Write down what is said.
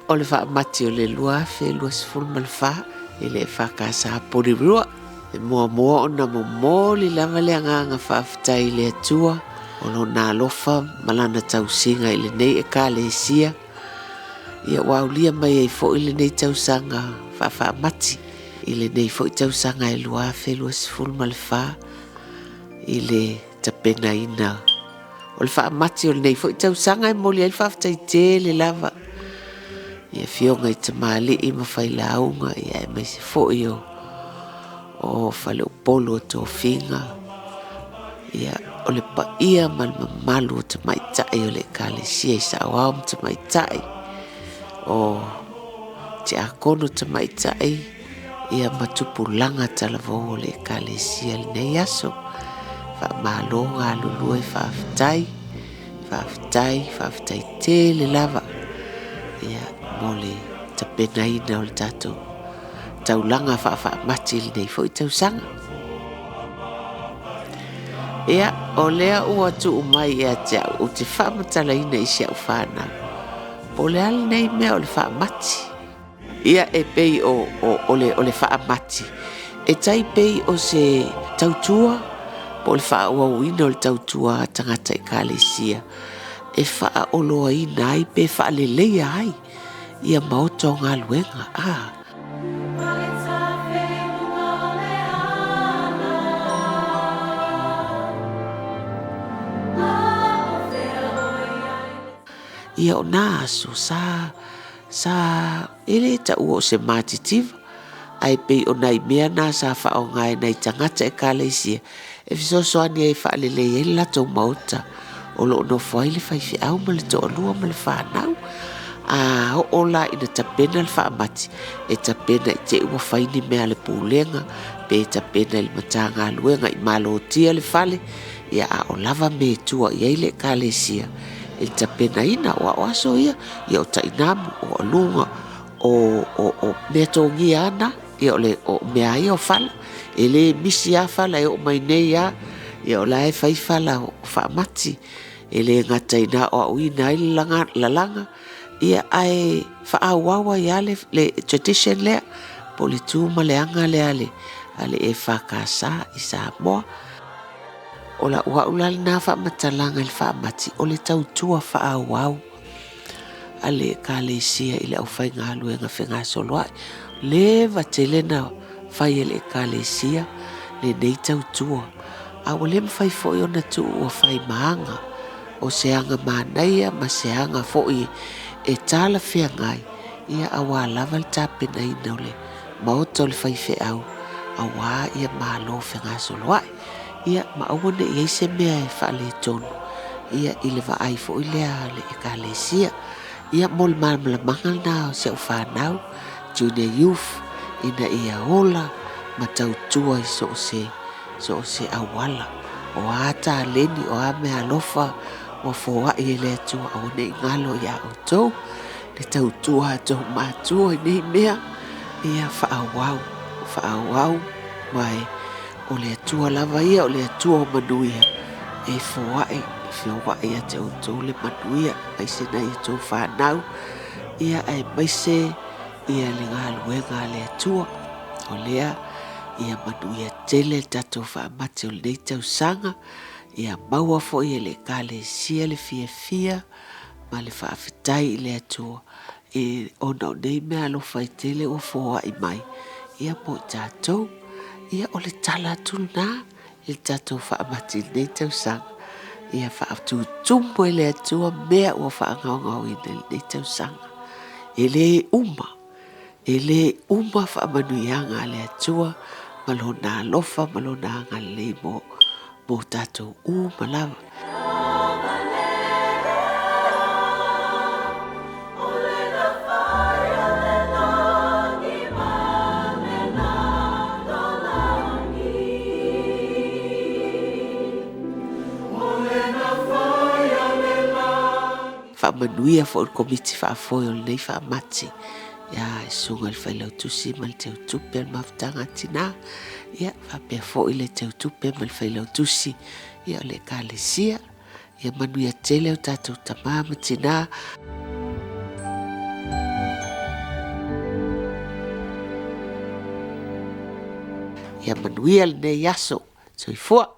o le whaamati o le lua fe lua sifuru malwha i le EFKS Porirua. E mua o na momoli lava le anganga whaafitai le atua o lo nā lofa malana tausinga i le nei e ka le sia. Ia waulia mai e fo i le nei tausanga whaamati i le nei fo i tausanga e lua fe lua sifuru malwha i le tapena ina. O le whaamati o le nei fo i tausanga e moli ai whaafitai te le lava. Ia fionga i tamali i mawhai launga ia e mai se fo i o whale o polo o tō whinga. Ia o le pa ia man malu o te maitai o le kalesia i sa awam te maitai. O te akono te maitai ia matupu langa talavo o le kalesia le nei aso. Wha malonga lulue whaafitai te le lava. Ia mole ta penaina o le tatou taulanga whaamati le nei fo i tausanga. Ia o lea ua tu umai ia te au o te whaamatalaina i se au whanau. Po le ale nei mea o le whaamati. Ia e pei o le whaamati. E tai pei o se tautua. Po le whaauauina o le tautua tangata i kalesia. E whaaoloa ina ai pe whaaleleia ai. Ia maoto ngā luenga. Ia o nā aso sa ele ta uo se mātitiva. Ai pei o nai mea nā sa whao ngai nei tangata e kalesia. E fisosoani e whaaleleia e lato maota. O lo no foile fai fi au ma le to lua ma le whanau. O la ina tapena le whaamati. E tapena i te ua whaini mea le pūlenga. Pe tapena i matanga luenga i malo tia le whale. Ia o lava me tua i eile kalesia. E tapena ina o aso ia. Ia o tainamu o alunga. O mea tongi ana. Ia o le o mea ia o whala. E le misi a whala e o mai nei a. Ia o la e whai whala o whaamati. E le ngata ina o uina i lalanga. Ia ai whaawawa ia le tradition lea. Po le tūma le anga lea ale EFKS i Samoa. O la ua ulali nā whaamatalanga le whaamati. O le tautua whaawau. Ale kalesia i le au whai ngā luenga whenga soloai. Le vatelena whai ele kalesia. Le nei tautua. A o le mwhai fo i ona tu ua whai maanga. O se anga mānaia ma se anga fo i e tala whea ngai. Ia awa lava le tāpena i naule. Maoto le whai whe au. Awa ia mālo whenga soloai. Ia maawane i eise mea e whaale tonu. Ia i le vaai fo i lea le e kalesia. Ia mol mamala mangal na o se au whanau. Junior youth. Ina ia ola. Matau tua i so se awala. O ata leni o ame alofa. Wa foa i le tua o nei ngalo ia o tau. Le tau tua tau mātua i nei mea. Ia whaawau. Mai o le tua lava ia o le tua o manuia. E foa i a te o tau le manuia. Ai se nei tau whanau. Ia ai maise ia le ngā luenga le tua. O lea ia manuia tele tatou whaamati o le nei tau sanga. Ia maua fo i le kalesia le fia ma le whaafitai i le atua. E ona o nei mea alofa i tele o foa i mai. Ia po tatou. Ia o le tala tulna. I le tatou whaamati i nei tau sanga. Ia whaatu tumbo i le atua mea ua whaangau i nei tau sanga. E le uma whaamanuianga le atua. Malona alofa, malona anga le mo tatou malava. Whaamanuia fo o komiti whaafoi o nei whaamati. Ia e sunga le whailau tusi ma le teu tupe al mafutanga tina. Ia whapea fo i le teu tupe ma le whailau tusi. Ia o le kalesia. Ia manuia tele o tatou tamama tina. ia manuia lenei aso soifua